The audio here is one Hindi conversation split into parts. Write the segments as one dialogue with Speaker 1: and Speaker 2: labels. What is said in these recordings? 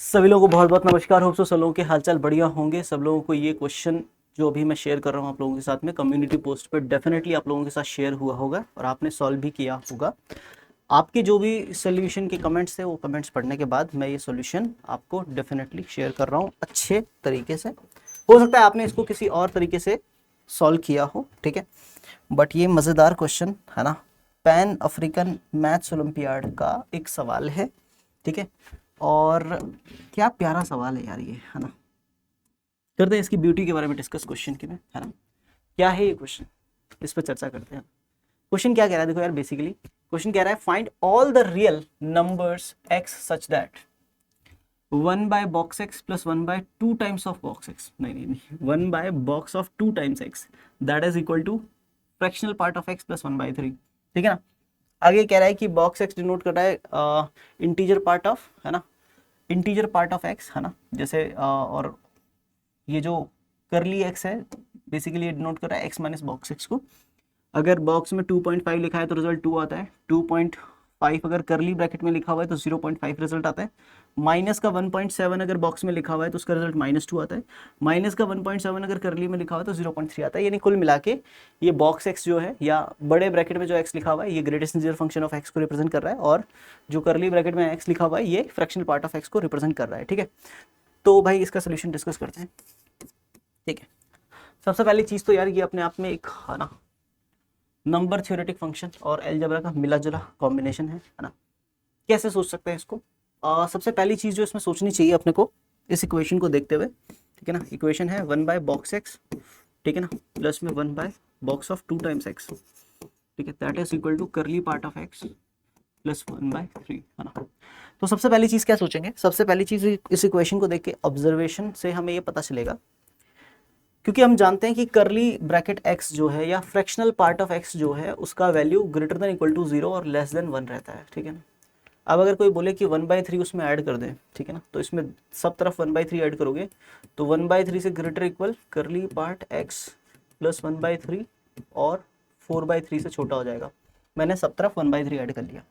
Speaker 1: सभी लोगों को बहुत बहुत नमस्कार। होप सो सब लोगों के हालचाल बढ़िया होंगे। सब लोगों को ये क्वेश्चन जो अभी मैं शेयर कर रहा हूँ आप लोगों के साथ में कम्युनिटी पोस्ट पे डेफिनेटली आप लोगों के साथ शेयर हुआ होगा और आपने सॉल्व भी किया होगा। आपके जो भी सोल्यूशन के कमेंट्स थे वो कमेंट्स पढ़ने के बाद मैं ये सोल्यूशन आपको डेफिनेटली शेयर कर रहा हूँ अच्छे तरीके से। हो सकता है आपने इसको किसी और तरीके से सॉल्व किया हो, ठीक है, बट ये मज़ेदार क्वेश्चन है ना, पैन अफ्रीकन मैथ्स ओलंपियाड का एक सवाल है, ठीक है। और क्या प्यारा सवाल है यार ये, है ना। करते हैं इसकी ब्यूटी के बारे में डिस्कस क्वेश्चन के में, है ना। क्या है ये क्वेश्चन, इस पर चर्चा करते हैं। क्वेश्चन क्या कह रहा है, देखो यार, बेसिकली क्वेश्चन कह रहा है find all the real numbers x such that 1/box x plus 1/2 times of box x, नहीं 1/box of 2 times x that is equal to fractional part of x plus 1/3, ठीक है ना। आगे कह रहा है कि बॉक्स एक्स डिनोट कर रहा है इंटीजर पार्ट ऑफ, है ना, इंटीजर पार्ट ऑफ एक्स, है ना। जैसे और ये जो करली एक्स है बेसिकली ये डिनोट कर रहा है एक्स माइनस बॉक्स एक्स को। अगर बॉक्स में 2.5 लिखा है तो रिजल्ट 2 आता है। 2.5 अगर करली ब्रैकेट में लिखा हुआ है तो 0.5 रिजल्ट आता है। माइनस का 1.7 अगर बॉक्स में लिखा हुआ है तो उसका रिजल्ट -2 आता है। माइनस का 1.7 अगर करली में लिखा हुआ है तो 0.3 आता है। यानी कुल मिला के ये बॉक्स एक्स जो है या बड़े ब्रैकेट में जो एक्स लिखा हुआ है ये greatest integer function of x को रिप्रेजेंट कर रहा है, और जो करली ब्रैकेट में एक्स लिखा हुआ है ये फ्रैक्शनल पार्ट ऑफ एक्स को रिप्रेजेंट कर रहा है, ठीक है। तो भाई इसका सोल्यूशन डिस्कस करते हैं, ठीक है। सबसे पहली चीज़ तो यार ये अपने आप में एक, है ना, नंबर थ्योरेटिक फंक्शन और अलजेब्रा का मिला जुला कॉम्बिनेशन है ना। कैसे सोच सकते हैं इसको? सबसे पहली चीज़ जो इसमें सोचनी चाहिए अपने को इस इक्वेशन को देखते हुए, ठीक है ना। इक्वेशन है 1/box x, ठीक है ना, प्लस में 1/box ऑफ 2 टाइम्स x, ठीक है, दैट इज इक्वल टू करली पार्ट ऑफ x प्लस 1/3, है ना। तो सबसे पहली चीज़ क्या सोचेंगे? सबसे पहली चीज़ इस इक्वेशन को देख के ऑब्जर्वेशन से हमें ये पता चलेगा, क्योंकि हम जानते हैं कि करली ब्रैकेट x जो है या फ्रैक्शनल पार्ट ऑफ x जो है उसका value greater than equal to 0 और लेस देन 1 रहता है, ठीक है ना। अब अगर कोई बोले कि 1/3 उसमें ऐड कर दें, ठीक है ना, तो इसमें सब तरफ 1/3 ऐड करोगे तो 1/3 से ग्रेटर इक्वल करली पार्ट x प्लस 1/3 और 4/3 से छोटा हो जाएगा। मैंने सब तरफ 1/3 ऐड कर लिया।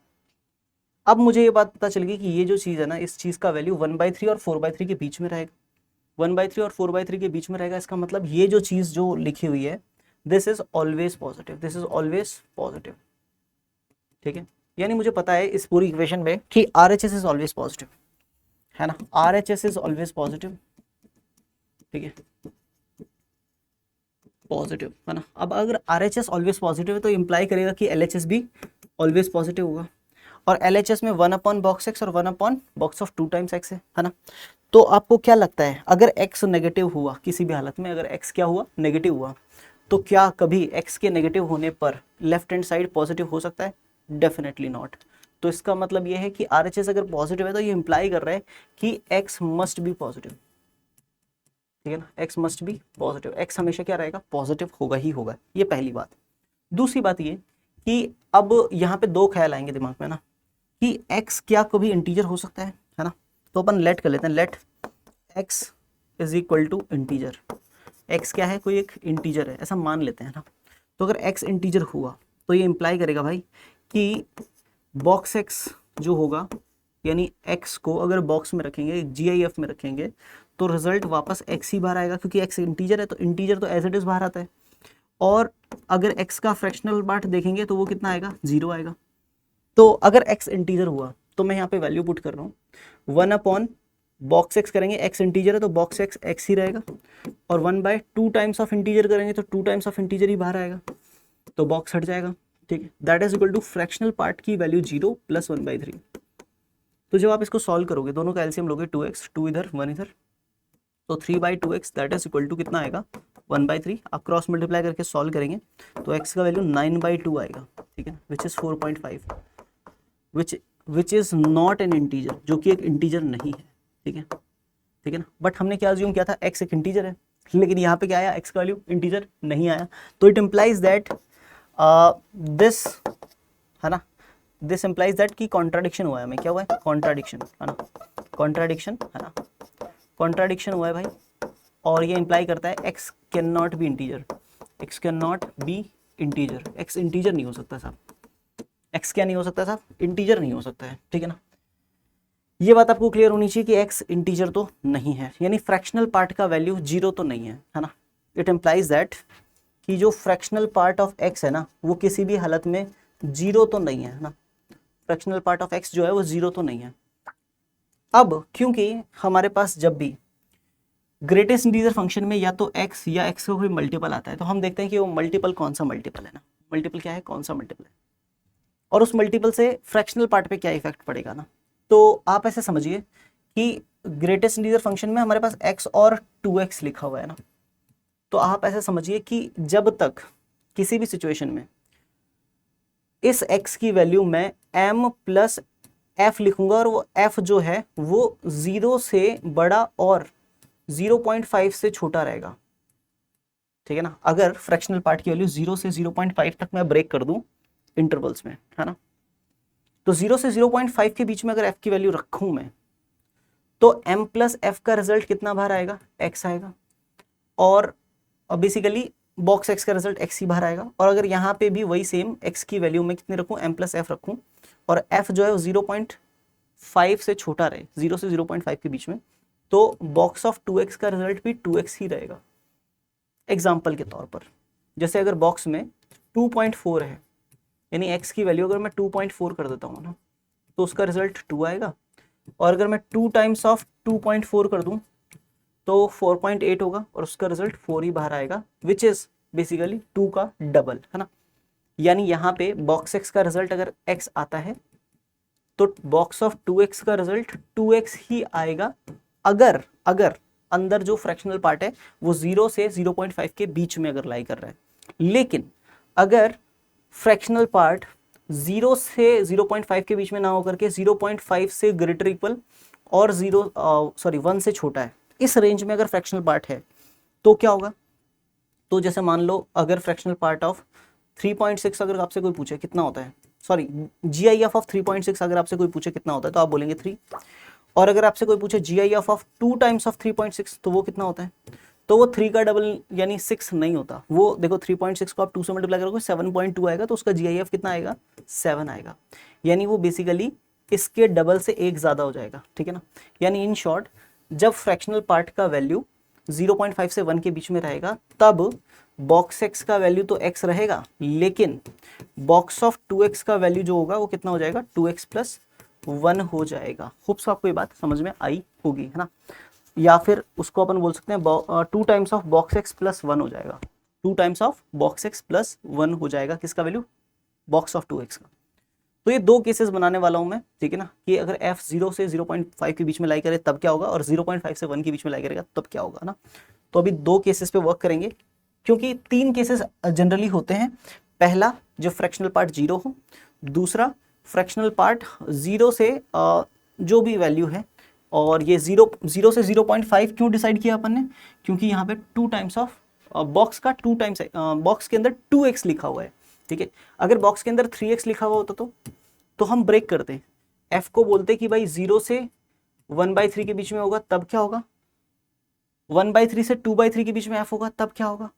Speaker 1: अब मुझे ये बात पता चल गई कि ये जो चीज़ है ना, इस चीज़ का वैल्यू 1/3 और 4/3 के बीच में रहेगा। 1/3 और 4/3 के बीच में रहेगा, इसका मतलब ये जो चीज़ जो लिखी हुई है this is always positive, this is always positive, ठीक है। यानी मुझे पता है इस पूरी इक्वेशन में कि RHS इज ऑलवेज पॉजिटिव, है ना, RHS इज ऑलवेज पॉजिटिव, ठीक है, पॉजिटिव, है ना। अब अगर RHS ऑलवेज पॉजिटिव है तो इंप्लाई करेगा कि LHS भी ऑलवेज पॉजिटिव होगा, और LHS में 1/box x और 1/box ऑफ 2 टाइम्स x है ना। तो आपको क्या लगता है अगर x नेगेटिव हुआ, किसी भी हालत में अगर x क्या हुआ, नेगेटिव हुआ, तो क्या कभी x के नेगेटिव होने पर लेफ्ट हैंड साइड पॉजिटिव हो सकता है? Definitely not. तो इसका मतलब ये है कि RHS अगर पॉजिटिव है तो ये इंप्लाई कर रहा है कि x मस्ट बी पॉजिटिव, ठीक है ना, x must be positive. x हमेशा क्या रहेगा, पॉजिटिव होगा ही होगा, ये पहली बात। दूसरी बात ये कि अब यहाँ पे दो ख्याल आएंगे दिमाग में ना, कि x क्या कभी इंटीजर हो सकता है ना। तो अपन लेट कर लेते हैं, let x is equal to integer. x क्या है, कोई एक इंटीजर है ऐसा मान लेते हैं ना। तो अगर x इंटीजर हुआ तो ये इंप्लाई करेगा भाई कि बॉक्स x जो होगा, यानी x को अगर बॉक्स में रखेंगे, GIF में रखेंगे, तो रिजल्ट वापस x ही बाहर आएगा, क्योंकि x इंटीजर है तो इंटीजर तो एज इट इज बाहर आता है। और अगर x का फ्रैक्शनल पार्ट देखेंगे तो वो कितना आएगा, 0 आएगा। तो अगर x इंटीजर हुआ तो मैं यहाँ पे वैल्यू पुट कर रहा हूँ 1/box x करेंगे, x इंटीजर है तो बॉक्स x x ही रहेगा, और 1/2 टाइम्स ऑफ इंटीजर करेंगे तो 2 टाइम्स ऑफ इंटीजर ही बाहर आएगा, तो बॉक्स हट जाएगा, ठीक है। That is equal to fractional part की वैल्यू 0 प्लस 1/3। तो जब आप इसको सॉल्व करोगे, दोनों का एलसीएम लोगे 2x, 2 इधर 1 इधर, तो 3/2x that is equal to कितना आएगा, 1/3। आप क्रॉस मल्टीप्लाई करके सॉल्व करेंगे तो x का वैल्यू 9/2 आएगा, ठीक है, which is 4.5, which is not an integer, जो कि एक इंटीजर नहीं है, ठीक है, ठीक है ना। बट हमने क्या अज्यूम किया था, x एक इंटीजर है, लेकिन यहाँ पे क्या आया, x का वैल्यू इंटीजर नहीं आया। तो इट इम्प्लाइज दैट दिस, है ना, दिस इम्प्लाइज दैट की कॉन्ट्राडिक्शन हुआ है हमें, क्या हुआ है, कॉन्ट्राडिक्शन, है ना, कॉन्ट्राडिक्शन, है ना, कॉन्ट्राडिक्शन हुआ है भाई। और ये इंप्लाई करता है x can not be integer, x can not be integer, x integer नहीं हो सकता साहब, x क्या नहीं हो सकता साहब, इंटीजर नहीं हो सकता है, ठीक है ना। ये बात आपको क्लियर होनी चाहिए कि एक्स इंटीजर तो नहीं है, यानी फ्रैक्शनल पार्ट का वैल्यू 0 तो नहीं है ना। इट एम्प्लाइज दैट कि जो फ्रैक्शनल पार्ट ऑफ एक्स है ना वो किसी भी हालत में 0 तो नहीं है ना। फ्रैक्शनल पार्ट ऑफ एक्स जो है वो 0 तो नहीं है। अब क्योंकि हमारे पास जब भी ग्रेटेस्ट इंटीजर फंक्शन में या तो एक्स या एक्स का कोई मल्टीपल आता है तो हम देखते हैं कि वो मल्टीपल कौन सा मल्टीपल है ना। मल्टीपल क्या है, कौन सा मल्टीपल है, और उस मल्टीपल से फ्रैक्शनल पार्ट पे क्या इफेक्ट पड़ेगा ना। तो आप ऐसे समझिए कि ग्रेटेस्ट इंटीजर फंक्शन में हमारे पास x और 2x लिखा हुआ है ना। तो आप ऐसे समझिए कि जब तक किसी भी सिचुएशन में इस x की वैल्यू मैं m प्लस f लिखूंगा और वो f जो है वो 0 से बड़ा और 0.5 से छोटा रहेगा, ठीक है ना। अगर फ्रैक्शनल पार्ट की वैल्यू 0 से 0.5 तक मैं ब्रेक कर दूं इंटरवल्स में, है ना, तो 0 से 0.5 के बीच में अगर f की वैल्यू रखूं मैं तो m प्लस f का रिजल्ट कितना बाहर आएगा, x आएगा। और बेसिकली बॉक्स x का रिजल्ट x ही बाहर आएगा। और अगर यहाँ पे भी वही सेम x की वैल्यू में कितने रखूं, m प्लस f रखूं और f जो है वो 0.5 से छोटा रहे, 0 से 0.5 के बीच में, तो बॉक्स ऑफ 2x का रिजल्ट भी 2x ही रहेगा। एग्जाम्पल के तौर पर जैसे अगर बॉक्स में 2.4 है, यानी x की वैल्यू अगर मैं 2.4 कर देता हूँ ना तो उसका रिजल्ट 2 आएगा। और अगर मैं 2 टाइम्स ऑफ 2.4 कर दूं तो 4.8 होगा और उसका रिजल्ट 4 ही बाहर आएगा, विच इज बेसिकली 2 का डबल, है ना। यानी यहाँ पे बॉक्स x का रिजल्ट अगर x आता है तो बॉक्स ऑफ 2x का रिजल्ट 2x ही आएगा, अगर अंदर जो फ्रैक्शनल पार्ट है वो 0 से 0.5 के बीच में अगर लाई कर रहा है। लेकिन अगर फ्रैक्शनल पार्ट 0 से 0.5 के बीच में ना होकर के 0.5 से ग्रेटर इक्वल और 1 से छोटा है, इस रेंज में अगर फ्रैक्शनल पार्ट है तो क्या होगा। तो जैसे मान लो अगर फ्रैक्शनल पार्ट ऑफ 3.6 अगर आपसे कोई पूछे कितना होता है, सॉरी GIF ऑफ 3.6 अगर आपसे कोई पूछे कितना होता है तो आप बोलेंगे 3। और अगर आपसे कोई पूछे GIF ऑफ 2 टाइम्स ऑफ 3.6 तो वो कितना होता है, तो वो 3 का डबल यानी 6 नहीं होता। वो देखो 3.6 को आप 2 से मल्टीप्लाई करोगे 7.2 आएगा, तो उसका GIF कितना आएगा, 7 आएगा। यानी वो बेसिकली इसके डबल से एक ज़्यादा हो जाएगा, ठीक है ना। यानी इन शॉर्ट जब फ्रैक्शनल पार्ट का वैल्यू 0.5 से 1 के बीच में रहेगा तब बॉक्स x का वैल्यू तो x रहेगा, लेकिन बॉक्स ऑफ 2x का वैल्यू जो होगा वो कितना हो जाएगा, 2x प्लस 1 हो जाएगा। होप्स आपको ये बात समझ में आई होगी, है ना। या फिर उसको अपन बोल सकते हैं 2 times of box x plus 1 हो जाएगा, 2 times of box x plus 1 हो जाएगा, किसका वैल्यू, बॉक्स ऑफ 2x का। तो ये दो केसेस बनाने वाला हूं मैं, ठीक है ना, कि अगर f 0 से 0.5 के बीच में लाई करे तब क्या होगा और 0.5 से 1 के बीच में लाई करेगा तब क्या होगा ना। तो अभी दो केसेस पे वर्क करेंगे, क्योंकि 3 केसेस जनरली होते हैं। पहला जो फ्रैक्शनल पार्ट 0 हो, दूसरा फ्रैक्शनल पार्ट 0 से जो भी वैल्यू है, और ये 0 से 0.5 क्यों डिसाइड किया अपन ने, क्योंकि यहाँ पे 2 टाइम्स ऑफ बॉक्स का 2 टाइम्स बॉक्स के अंदर 2x लिखा हुआ है, ठीक है। अगर बॉक्स के अंदर 3x लिखा हुआ होता तो हम ब्रेक करते हैं, f को बोलते कि भाई 0 से 1/3 के बीच में होगा तब क्या होगा, 1/3 से 2/3 के बीच में f होगा तब क्या होगा,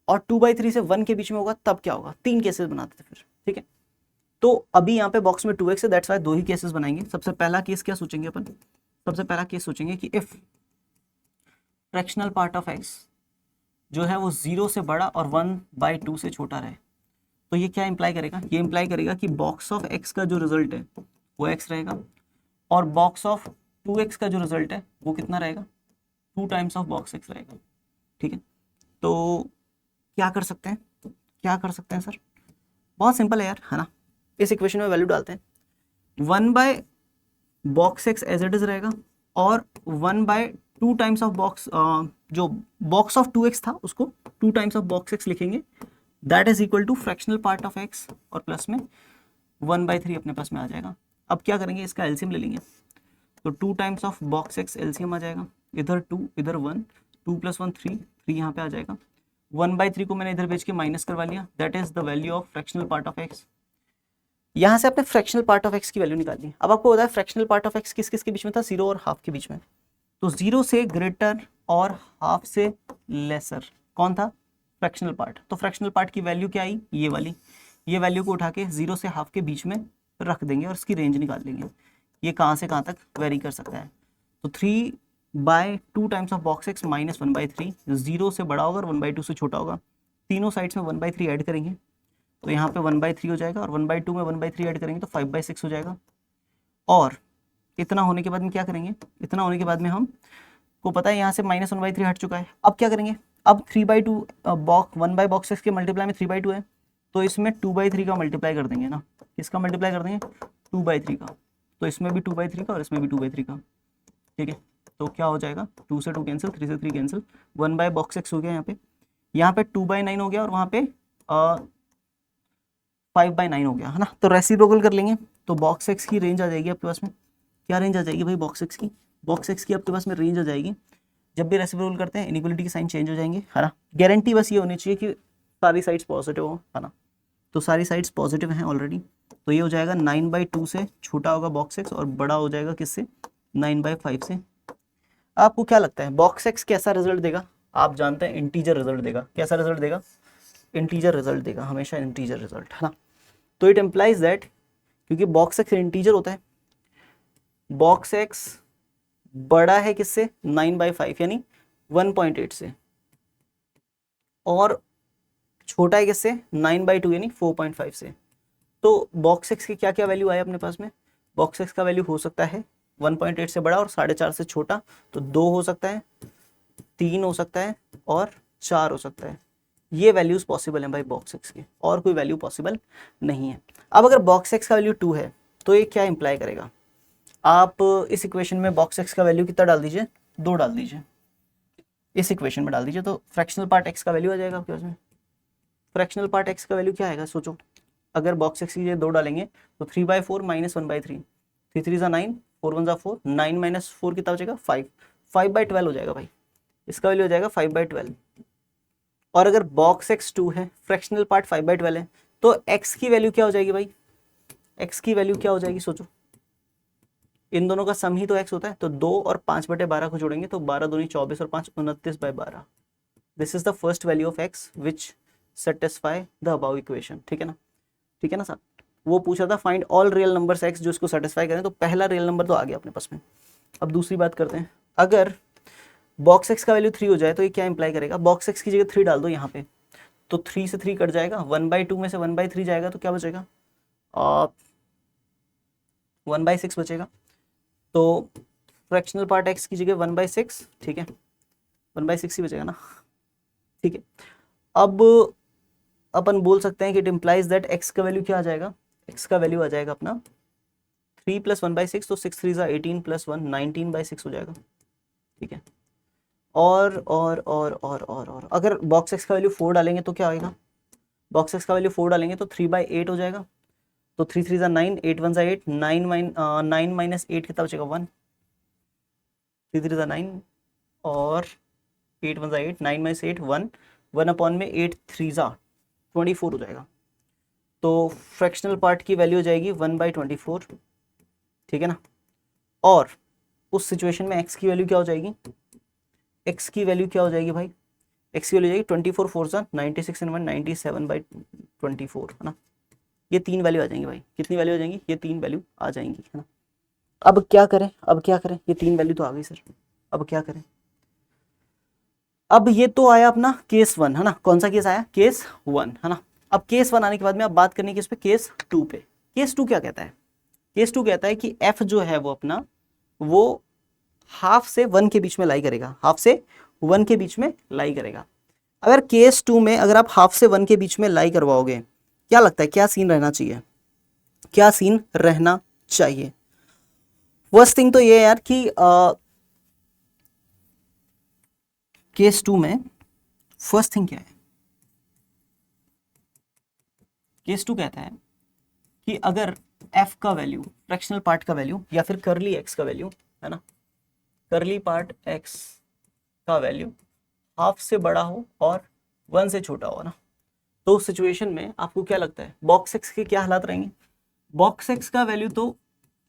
Speaker 1: और 2/3 से 1 के बीच में होगा तब क्या होगा। 3 केसेस बनाते थे फिर, ठीक है। तो अभी यहाँ पे बॉक्स में 2x है, दैट्स वाई 2 ही केसेस बनाएंगे। सबसे पहला केस क्या सोचेंगे अपन, सबसे पहला केस सोचेंगे कि if fractional part of x जो है वो 0 से बड़ा और 1/2 से छोटा रहे, तो ये क्या इंप्लाई करेगा, ये इंप्लाई करेगा कि बॉक्स ऑफ x का जो रिजल्ट है वो x रहेगा, और बॉक्स ऑफ 2x का जो रिजल्ट है वो कितना रहेगा, 2 टाइम्स ऑफ बॉक्स x रहेगा, ठीक है। तो क्या कर सकते हैं, क्या कर सकते हैं सर, बहुत सिंपल है यार, है ना। इस इक्वेशन में वैल्यू डालते हैं, 1/बॉक्स x एज इट इज रहेगा और 1/2 टाइम्स ऑफ बॉक्स, जो बॉक्स ऑफ 2x था उसको 2 टाइम्स ऑफ बॉक्स x लिखेंगे, that is equal to fractional part of x और प्लस में 1/3 अपने पास में आ जाएगा। अब क्या करेंगे, इसका एलसीएम ले लेंगे, तो 2 times of box x LCM आ जाएगा, इधर 2 इधर 1, 2 + 1 3 यहाँ पे आ जाएगा, 1/3 को मैंने इधर भेज के माइनस करवा लिया, that is the value of fractional part of x। यहाँ से आपने फ्रैक्शनल पार्ट ऑफ x की वैल्यू निकाली। अब आपको पता है फ्रैक्शनल पार्ट ऑफ x किस किस के बीच में था, 0 और हाफ के बीच में, तो 0 से ग्रेटर और हाफ से लेसर कौन था, फ्रैक्शनल पार्ट। तो फ्रैक्शनल पार्ट की वैल्यू क्या आई, ये वाली, ये वैल्यू को उठा के 0 से हाफ के बीच में रख देंगे और इसकी रेंज निकाल लेंगे। ये कहाँ से कहाँ तक वेरी कर सकता है। तो 3/2 times of box x minus 1/3, 0 से बड़ा होगा और 1/2 से छोटा होगा। तीनों साइड्स में 1/3 ऐड करेंगे तो यहाँ पे 1/3 हो जाएगा, और 1/2 में 1/3 ऐड करेंगे तो 5/6 हो जाएगा। और इतना होने के बाद में क्या करेंगे, इतना होने के बाद में हम को पता है यहाँ से -1/3 हट चुका है। अब क्या करेंगे, अब 3/2 बॉक्स 1/बॉक्स एक्स के मल्टीप्लाई में 3/2 है, तो इसमें 2/3 का मल्टीप्लाई कर देंगे ना। किसका मल्टीप्लाई कर देंगे, 2/3 का। तो इसमें भी 2/3 का और इसमें भी 2/3 का। ठीक है, तो क्या हो जाएगा, 2 से 2 कैंसिल, 3 से 3 कैंसिल, 1/बॉक्स एक्स हो गया यहाँ पे 2/9 हो गया, और वहाँ पे 5/9 हो गया, है ना। तो रेसिप्रोकल कर लेंगे तो बॉक्स एक्स की रेंज आ जाएगी आपके पास में। क्या रेंज आ जाएगी भाई, बॉक्स एक्स की, बॉक्स एक्स की आपके पास में रेंज आ जाएगी। जब भी रेसिप्रोकल करते हैं इनइक्वालिटी के साइन चेंज हो जाएंगे, है ना। गारंटी बस ये होनी चाहिए कि सारी साइड्स पॉजिटिव हो, है ना। तो सारी साइड्स पॉजिटिव हैं ऑलरेडी, तो ये हो जाएगा 9/2 से छोटा होगा बॉक्स एक्स और बड़ा हो जाएगा किससे, 9/5 से। आपको क्या लगता है बॉक्स एक्स कैसा रिजल्ट देगा, आप जानते हैं इंटीजर रिजल्ट देगा। कैसा रिजल्ट देगा, इंटीजर रिजल्ट देगा, हमेशा इंटीजर रिजल्ट, है ना। तो इट इम्प्लाइज दैट, क्योंकि बॉक्स एक्स इंटीजर होता है, बॉक्स एक्स बड़ा है किससे, 9/5 यानी 1.8 से, और छोटा है किससे, 9/2 यानी 4.5 से। तो बॉक्स एक्स की क्या क्या वैल्यू आए अपने पास में, बॉक्स एक्स का वैल्यू हो सकता है 1.8 से बड़ा और 4.5 से छोटा, तो 2 हो सकता है, 3 हो सकता है और 4 हो सकता है। ये वैल्यूज पॉसिबल हैं भाई बॉक्स एक्स की, और कोई वैल्यू पॉसिबल नहीं है। अब अगर बॉक्स एक्स का वैल्यू 2 है तो ये क्या इंप्लाई करेगा, आप इस इक्वेशन में बॉक्स एक्स का वैल्यू कितना डाल दीजिए, 2 डाल दीजिए, इस इक्वेशन में डाल दीजिए, तो फ्रैक्शनल पार्ट एक्स का वैल्यू आ जाएगा आपके पास में। फ्रैक्शनल पार्ट एक्स का वैल्यू क्या आएगा सोचो, अगर बॉक्स एक्स की जगह 2 डालेंगे तो 3/4 माइनस 1/3, 3 3 9, 4 1 4, 9 माइनस 4 कितना हो जाएगा 5, 5/12 हो जाएगा भाई, इसका वैल्यू हो जाएगा 5/12। और अगर बॉक्स एक्स 2 है, फ्रैक्शनल पार्ट 5/12 है, तो एक्स की वैल्यू क्या हो जाएगी भाई, एक्स की वैल्यू क्या हो जाएगी सोचो, इन दोनों का सम ही तो एक्स होता है, तो 2 और 5/12 को जोड़ेंगे तो 12 दूनी 24 और 5 29/12। This is the first value of x which satisfy the above equation. ठीक है ना, ठीक है ना सर। वो पूछा था find all real numbers x जो इसको सेटिस्फाई करें, तो पहला रियल नंबर तो आ गया अपने पास में। अब दूसरी बात करते हैं, अगर बॉक्स एक्स का वैल्यू 3 हो जाए तो ये क्या इंप्लाई करेगा, बॉक्स एक्स की जगह 3 डाल दो यहाँ पे, तो 3 से 3 कट जाएगा, 1/2 में से 1/3 जाएगा तो क्या बचेगा, 1/6 बचेगा। तो फ्रैक्शनल पार्ट एक्स की जगह 1/6, ठीक है, 1/6 ही बचेगा ना। ठीक है, अब अपन बोल सकते हैं कि इट इम्प्लाइज दैट एक्स का वैल्यू क्या आ जाएगा, एक्स का वैल्यू आ जाएगा अपना 3 + 1/6, तो 6 3 18 + 1 19/6 हो जाएगा। ठीक है, और अगर बॉक्स एक्स का वैल्यू 4 डालेंगे तो क्या आएगा, बॉक्स एक्स का वैल्यू 4 डालेंगे तो 3/8 हो जाएगा, तो 3 3 9, 8 1 8, 9 माइनस 8 कितना बचेगा 1, 3 3 9 और 8 1 8, 9 माइनस 8 1, 1 में 8 3 24 हो जाएगा। तो फ्रैक्शनल पार्ट की वैल्यू हो जाएगी 1/24। ठीक है ना, और उस सिचुएशन में एक्स की वैल्यू क्या हो जाएगी, एक्स की वैल्यू क्या हो जाएगी भाई, एक्स की वैल्यू जाएगी 24 4 96 एंड 1 97/24, है ना। ये 3 वैल्यू आ जाएंगी भाई, कितनी वैल्यू आ जाएंगी, ये 3 वैल्यू आ जाएंगी, है ना। अब क्या करें, अब क्या करें, ये 3 वैल्यू तो आ गई सर, अब क्या करें। अब ये तो आया अपना केस 1, है ना, कौन सा केस आया, केस 1, है ना। अब केस 1 आने के बाद में आप बात करनी है इस पे केस 2 पे। केस 2 क्या कहता है, केस 2 कहता है कि एफ जो है वो अपना, वो हाफ से 1 के बीच में लाई करेगा, हाफ से 1 के बीच में लाई करेगा। अगर केस 2 में अगर आप हाफ से 1 के बीच में लाई करवाओगे, क्या लगता है क्या सीन रहना चाहिए, क्या सीन रहना चाहिए। फर्स्ट थिंग तो ये है यार कि केस 2 में फर्स्ट थिंग क्या है, केस 2 कहता है कि अगर f का वैल्यू, फ्रैक्शनल पार्ट का वैल्यू या फिर करली x का वैल्यू, है ना, करली पार्ट x का वैल्यू हाफ से बड़ा हो और 1 से छोटा हो ना, तो उस सिचुएशन में आपको क्या लगता है बॉक्स एक्स के क्या हालात रहेंगे, बॉक्स एक्स का वैल्यू तो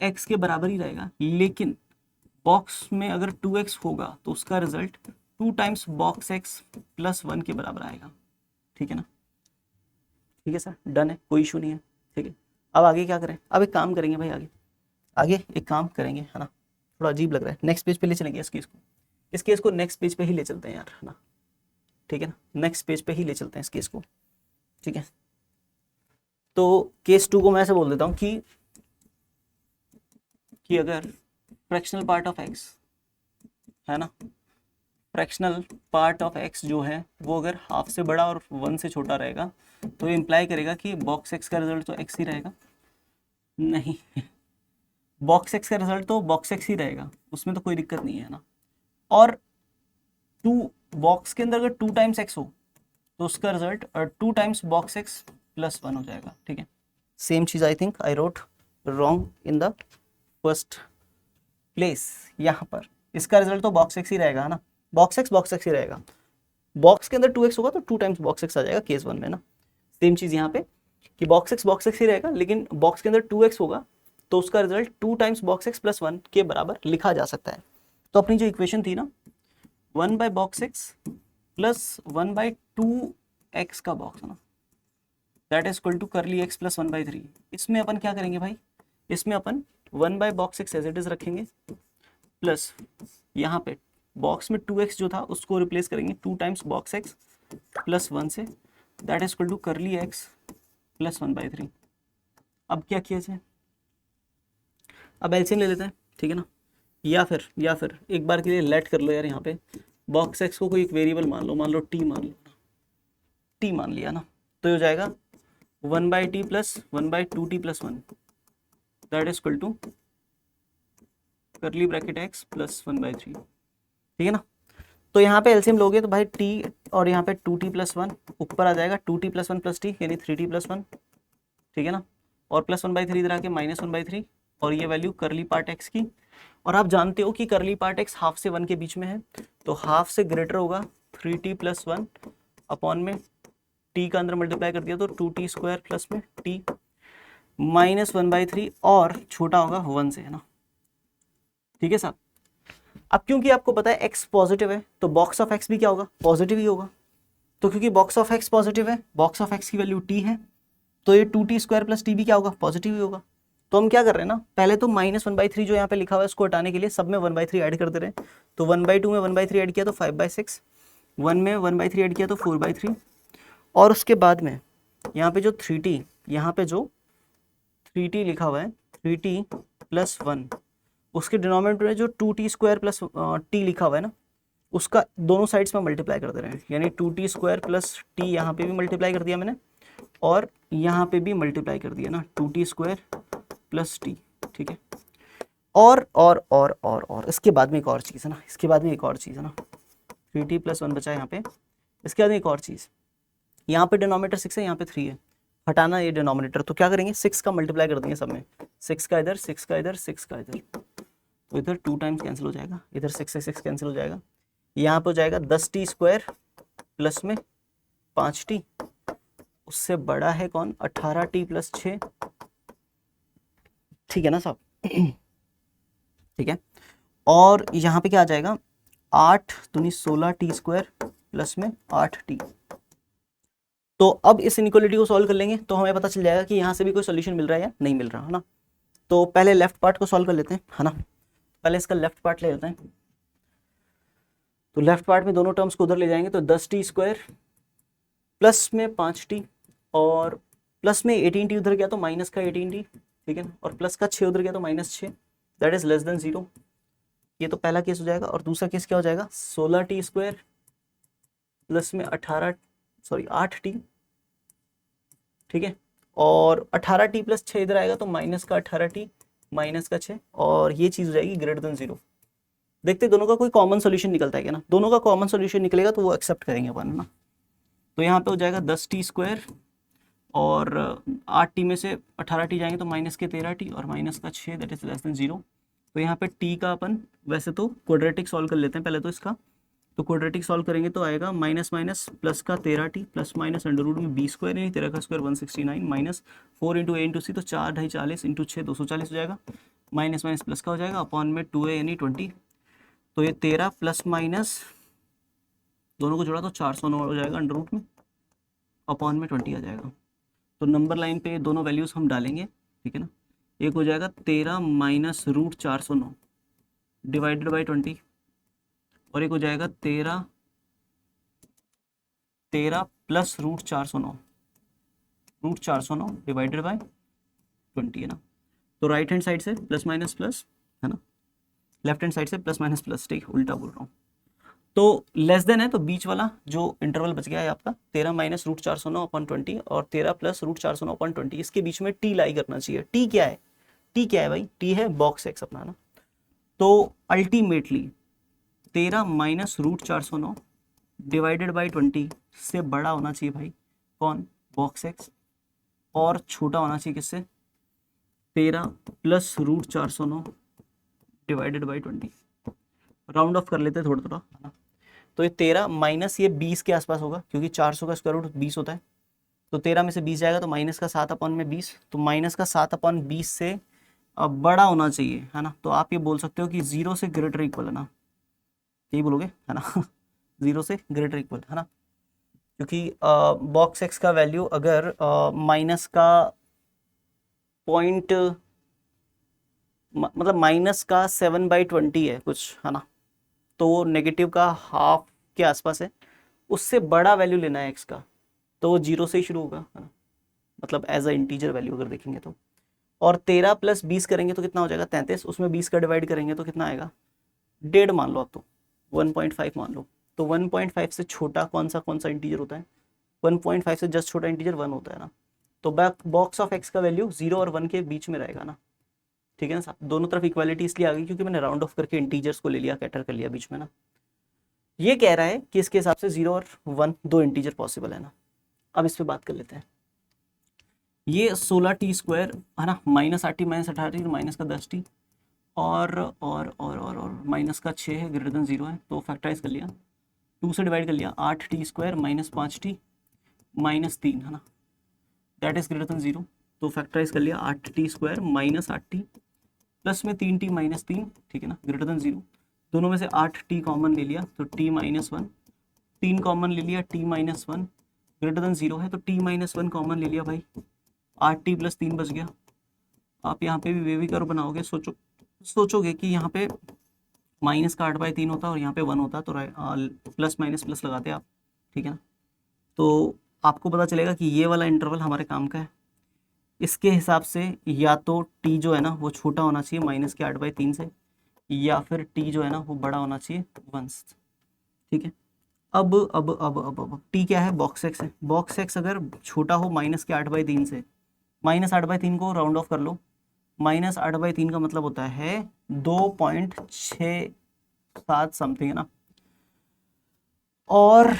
Speaker 1: x के बराबर ही रहेगा, लेकिन बॉक्स में अगर 2x होगा तो उसका रिजल्ट 2 टाइम्स बॉक्स एक्स + 1 के बराबर आएगा। ठीक है ना, ठीक है सर, डन है, कोई इशू नहीं है। ठीक है, अब आगे क्या करें, अब एक काम करेंगे भाई, आगे आगे एक काम करेंगे, है ना, थोड़ा अजीब लग रहा है, नेक्स्ट पेज पे ले चलेंगे इस केस को नेक्स्ट पेज पे ही ले चलते हैं यार, है ना, ठीक है ना, नेक्स्ट पेज पे ही ले चलते हैं इस केस को, ठीक है। तो केस 2 को मैं ऐसे बोल देता हूँ कि अगर फ्रैक्शनल पार्ट ऑफ एक्स, है ना, फ्रैक्शनल पार्ट ऑफ एक्स जो है वो अगर हाफ से बड़ा और 1 से छोटा रहेगा तो ये इंप्लाई करेगा कि बॉक्स एक्स का रिजल्ट तो एक्स ही रहेगा। नहीं, बॉक्स एक्स का रिजल्ट तो बॉक्स एक्स ही रहेगा, उसमें तो कोई दिक्कत नहीं है ना। और टू बॉक्स के अंदर अगर 2 टाइम्स एक्स हो तो उसका result 2 times box x plus 1 हो जाएगा, ठीक है। सेम चीज I think I wrote wrong in the first place. यहाँ पर इसका रिजल्ट तो बॉक्स एक्स ही रहेगा, है ना, बॉक्स एक्स ही रहेगा। बॉक्स के अंदर 2x होगा तो 2 टाइम्स बॉक्स एक्स आ जाएगा केस 1 में ना। सेम चीज यहाँ पे कि बॉक्स एक्स ही रहेगा, लेकिन बॉक्स के अंदर 2x होगा तो उसका result 2 times box x plus 1 के बराबर लिखा जा सकता है। तो अपनी जो इक्वेशन थी ना 1 by box x plus 1 by 2x का बॉक्स, है ना, that is equal to curly x plus 1 by 3। इसमें अपन क्या करेंगे भाई, इसमें अपन 1 by box x as it is रखेंगे प्लस यहाँ पे बॉक्स में 2x जो था उसको रिप्लेस करेंगे 2 टाइम्स बॉक्स एक्स प्लस 1 से, that is equal to curly x plus 1 by 3। अब क्या किया जाए, अब एलसीएम ले लेते हैं, ठीक है ना, या फिर एक बार के लिए लेट कर लो यार, यहाँ पे बॉक्स एक्स को कोई एक वेरिएबल मान लो टी मान लिया ना, तो ये हो जाएगा 1 by t plus 1 by 2t plus 1, that is equal to curly bracket x plus 1 by 3, ठीक है ना। तो यहाँ पे एलसीएम लोगे तो भाई t और यहाँ पे 2t प्लस 1 ऊपर आ जाएगा 2t प्लस 1 प्लस t यानी 3t प्लस 1, ठीक है ना, और प्लस 1 बाई 3 इधर आके माइनस 1 बाई 3, और ये वैल्यू करली पार्ट एक्स की। और आप जानते हो कि करली पार्ट एक्स हाफ से 1 के बीच में है, तो हाफ से ग्रेटर होगा 3t प्लस 1 अपॉन में t का अंदर मल्टीप्लाई कर दिया तो 2t स्क्वायर प्लस में t माइनस 1 बाई 3 और छोटा होगा 1 से, है ना, ठीक है साहब। अब क्योंकि आपको पता है x पॉजिटिव है तो बॉक्स ऑफ x भी क्या होगा, पॉजिटिव ही होगा। तो क्योंकि बॉक्स ऑफ x पॉजिटिव है, बॉक्स ऑफ x की वैल्यू t है, तो ये 2t स्क्वायर प्लस टी भी क्या होगा, पॉजिटिव ही होगा। तो हम क्या कर रहे हैं ना, पहले तो माइनस 1 बाई 3 जो यहाँ पे लिखा हुआ है उसको हटाने के लिए सब में 1 बाई 3 ऐड कर दे रहे हैं। तो 1 बाई 2 में 1 बाई 3 ऐड किया तो 5 बाई 6, 1 में 1 बाई 3 ऐड किया तो 4 बाई 3, और उसके बाद में यहाँ पे जो 3t, यहाँ पे जो 3t लिखा हुआ है 3t प्लस 1, उसके डिनोमिनेटर में जो 2t स्क्वायर प्लस t लिखा हुआ है ना, उसका दोनों साइड्स में मल्टीप्लाई कर दे रहे हैं, यानी 2t स्क्वायर प्लस t यहाँ पे भी मल्टीप्लाई कर दिया मैंने और यहाँ पे भी मल्टीप्लाई कर दिया ना 2t स्क्वायर प्लस t, ठीक है। और इसके बाद में एक और चीज़ है ना, इसके बाद में एक और चीज़ है ना, 3t प्लस 1 बचा है यहाँ पे, इसके बाद में एक और चीज़, यहाँ पे डिनोमिनेटर 6 है, यहाँ पे 3 है, हटाना ये डिनोमिनेटर, तो क्या करेंगे 6 का मल्टीप्लाई कर देंगे सब में, 6 का इधर 6 का इधर 6 का इधर, तो इधर 2 टाइम्स कैंसिल हो जाएगा, इधर 6 से 6 कैंसिल हो जाएगा, यहाँ पे हो जाएगा 10t स्क्वायर प्लस में 5t, उससे बड़ा है कौन 18t प्लस 6, ठीक है ना साहब, ठीक है। और यहाँ पे क्या आ जाएगा 8 दूनी 16t स्क्वायर प्लस में 8t। तो अब इस इनइक्वालिटी को सॉल्व कर लेंगे तो हमें पता चल जाएगा कि यहाँ से भी कोई सोल्यूशन मिल रहा है या नहीं मिल रहा, है ना। तो पहले लेफ्ट पार्ट को सॉल्व कर लेते हैं, है ना, पहले इसका लेफ्ट पार्ट ले लेते हैं। तो लेफ्ट पार्ट में दोनों टर्म्स को उधर ले जाएंगे तो 10t स्क्वायर प्लस में 5t और प्लस में 18t उधर गया तो माइनस का 18t, ठीक है ना, और प्लस का 6 उधर गया तो minus 6, that is less than 0। ये तो पहला केस हो जाएगा। और दूसरा केस क्या हो जाएगा 16t स्क्वायर प्लस में 8t, ठीक है, और 18t प्लस 6 इधर आएगा तो माइनस का 18t माइनस का 6, और ये चीज़ हो जाएगी ग्रेटर देन 0। देखते दोनों का कोई कॉमन सॉल्यूशन निकलता है क्या ना, दोनों का कॉमन सॉल्यूशन निकलेगा तो वो एक्सेप्ट करेंगे अपन ना। तो यहाँ पे हो जाएगा 10t स्क्वायर और 8t में से 18t जाएंगे तो माइनस के 13t और माइनस का 6, दैट इज लेस देन 0। तो यहाँ पे t का अपन वैसे तो क्वाड्रेटिक सॉल्व कर लेते हैं पहले तो इसका, तो क्वाड्रेटिक सॉल्व करेंगे तो आएगा माइनस माइनस प्लस का 13t plus minus under root में b स्क्वायर यानी 13 का square 169 minus 4 into a into c तो 4 ढाई 40 इंटू 6 240 हो जाएगा, माइनस माइनस प्लस का हो जाएगा अपॉन में 2a यानी 20। तो ये 13 प्लस माइनस दोनों को जोड़ा तो 400 हो जाएगा अंडर रूट में, अपॉन में 20 आ जाएगा। तो नंबर लाइन पे दोनों वैल्यूज़ हम डालेंगे, ठीक है ना, एक हो जाएगा 13 माइनस रूट 409 डिवाइडेड बाई 20, और एक हो जाएगा 13 प्लस रूट 409 डिवाइडेड बाई 20 है ना। तो राइट हैंड साइड से प्लस माइनस प्लस है ना, लेफ्ट हैंड साइड से प्लस माइनस प्लस, ठीक, उल्टा बोल रहा हूँ। तो लेस देन है तो बीच वाला जो इंटरवल बच गया है आपका 13 माइनस रूट 409 अपॉन 20 और 13 प्लस रूट 409 अपॉन 20, इसके बीच में टी लाई करना चाहिए। टी क्या है? टी क्या है भाई? टी है बॉक्स एक्स अपना ना। तो ultimately 13 minus root 409 divided by 20 से बड़ा होना चाहिए भाई कौन? बॉक्स एक्स, और छोटा होना चाहिए किससे? 13 plus root 409 divided by 20। Round off कर लेते हैं थोड़ा थोड़ा है ना। तो ये 13 माइनस ये 20 के आसपास होगा, क्योंकि 400 का स्क्वायर रूट 20 होता है। तो 13 में से 20 जाएगा तो माइनस का 7 अपॉन में 20, तो माइनस का 7 अपॉन 20 से बड़ा होना चाहिए है ना। तो आप ये बोल सकते हो कि 0 से ग्रेटर इक्वल है ना, यही बोलोगे है ना 0 से ग्रेटर इक्वल है ना, क्योंकि बॉक्स एक्स का वैल्यू अगर माइनस का पॉइंट मतलब माइनस का 7/20 है कुछ है ना, तो वो नेगेटिव का हाफ के आसपास है, उससे बड़ा वैल्यू लेना है एक्स का, तो वो 0 से ही शुरू होगा है ना, मतलब एज अ इंटीजर वैल्यू अगर देखेंगे तो। और 13 प्लस 20 करेंगे तो कितना हो जाएगा? 33, उसमें 20 का डिवाइड करेंगे तो कितना आएगा? 1.5 मान लो आप, तो 1.5 मान लो। तो 1.5 से छोटा कौन सा इंटीजर होता है? 1.5 से जस्ट छोटा इंटीजर 1 होता है ना। तो बॉक्स ऑफ एक्स का वैल्यू 0 और 1 के बीच में रहेगा ना, ठीक है ना साहब। दोनों तरफ इक्वालिटी इसलिए आ गई क्योंकि मैंने राउंड ऑफ करके इंटीजर्स को ले लिया, कैटर कर लिया बीच में ना। ये कह रहा है कि इसके हिसाब से 0 और 1 दो इंटीजर पॉसिबल है ना। अब इस पे बात कर लेते हैं। ये 16t² है ना, minus 8t minus 18t minus का 10t और माइनस का 6 है, ग्रेटर देन 0 है, तो फैक्टराइज कर लिया, 2 से डिवाइड कर लिया, 8t² माइनस 5t माइनस 3 है ना, दैट इज ग्रेटर देन 0, तो फैक्टराइज कर लिया 8t² माइनस 8t प्लस में 3t माइनस 3, ठीक है ना, ग्रेटर देन 0। दोनों में से 8t कॉमन ले लिया तो t माइनस 1, 3 कॉमन ले लिया t माइनस 1 ग्रेटर देन 0 है, तो t माइनस 1 कॉमन ले लिया भाई, 8t प्लस 3 बच गया। आप यहाँ पे भी वेवी कर्व बनाओगे, सोचोगे कि यहाँ पे माइनस का 8/3 होता और यहाँ पे 1 होता, तो प्लस माइनस प्लस लगाते आप, ठीक है ना। तो आपको पता चलेगा कि ये वाला इंटरवल हमारे काम का है। इसके हिसाब से या तो t जो है ना वो छोटा होना चाहिए माइनस के 8/3 से, या फिर t जो है ना वो बड़ा होना चाहिए 1 से, ठीक है। अब t क्या है? बॉक्स एक्स है। बॉक्स एक्स अगर छोटा हो माइनस के 8/3 से, माइनस 8/3 को राउंड ऑफ कर लो, माइनस 8/3 का मतलब होता है 2.67 समथिंग है ना। और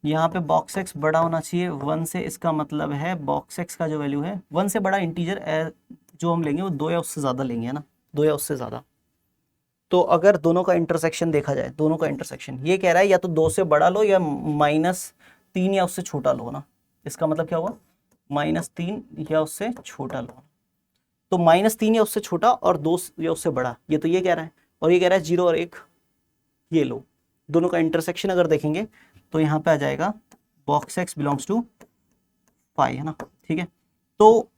Speaker 1: यहाँ पे बॉक्स एक्स बड़ा होना चाहिए 1 से, इसका मतलब है बॉक्स एक्स का जो वैल्यू है 1 से बड़ा इंटीजर जो हम लेंगे वो 2 या उससे ज़्यादा लेंगे है ना, 2 या उससे ज़्यादा। तो अगर दोनों का इंटरसेक्शन देखा जाए, दोनों का इंटरसेक्शन ये कह रहा है या तो 2 से बड़ा लो या -3 या उससे छोटा लो ना। इसका मतलब क्या हुआ? -3 या उससे छोटा लो। तो -3 या उससे छोटा और 2 या उससे बड़ा, ये तो ये कह रहा है, और ये कह रहा है 0 और 1 ये लो। दोनों का इंटरसेक्शन अगर देखेंगे तो यहाँ पे आ जाएगा बॉक्स एक्स बिलोंग्स टू 5 है ना, ठीक है। तो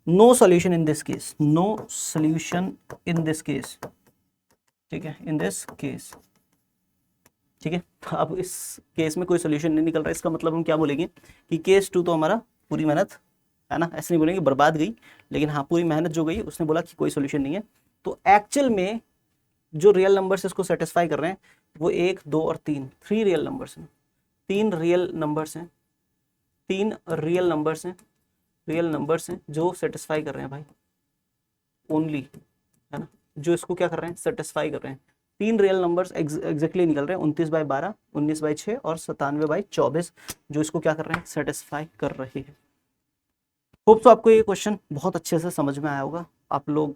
Speaker 1: no solution in this case, no solution in this case, ठीक है, इन दिस केस, ठीक है। अब इस केस में कोई सोल्यूशन नहीं निकल रहा है, इसका मतलब हम क्या बोलेंगे कि केस 2 तो हमारा पूरी मेहनत है ना, ऐसे नहीं बोलेंगे बर्बाद गई, लेकिन हाँ पूरी मेहनत जो गई, उसने बोला कि कोई सोल्यूशन नहीं है। तो एक्चुअल में जो रियल नंबर्स इसको सेटिस्फाई कर रहे हैं वो 1, 2 और 3 रियल नंबर्स हैं, 3 रियल नंबर्स हैं, 3 रियल नंबर्स हैं, रियल नंबर्स हैं जो सेटिस्फाई कर रहे हैं भाई, ओनली है ना, जो इसको क्या कर रहे हैं? सेटिस्फाई कर रहे हैं। 3 रियल नंबर्स एग्जैक्टली निकल रहे हैं, 29/12, 19/6 और 97/24, जो इसको क्या कर रहे हैं? सेटिस्फाई कर रहे हैं। होप तो आपको ये क्वेश्चन बहुत अच्छे से समझ में आया होगा। आप लोग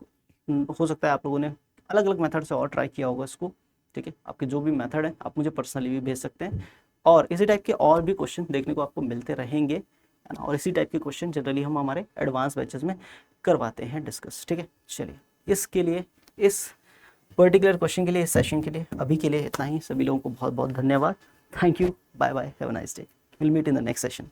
Speaker 1: हो सकता है आप लोगों ने अलग अलग मेथड से और ट्राई किया होगा इसको, ठीक है। आपके जो भी मेथड है आप मुझे पर्सनली भी भेज सकते हैं, और इसी टाइप के और भी क्वेश्चन देखने को आपको मिलते रहेंगे, है ना। और इसी टाइप के क्वेश्चन जनरली हम हमारे एडवांस बैचेस में करवाते हैं डिस्कस, ठीक है। चलिए, इसके लिए, इस पर्टिकुलर क्वेश्चन के लिए, इस सेशन के लिए अभी के लिए इतना ही। सभी लोगों को बहुत बहुत धन्यवाद। Thank you, bye bye, have a nice day, will meet in the next session.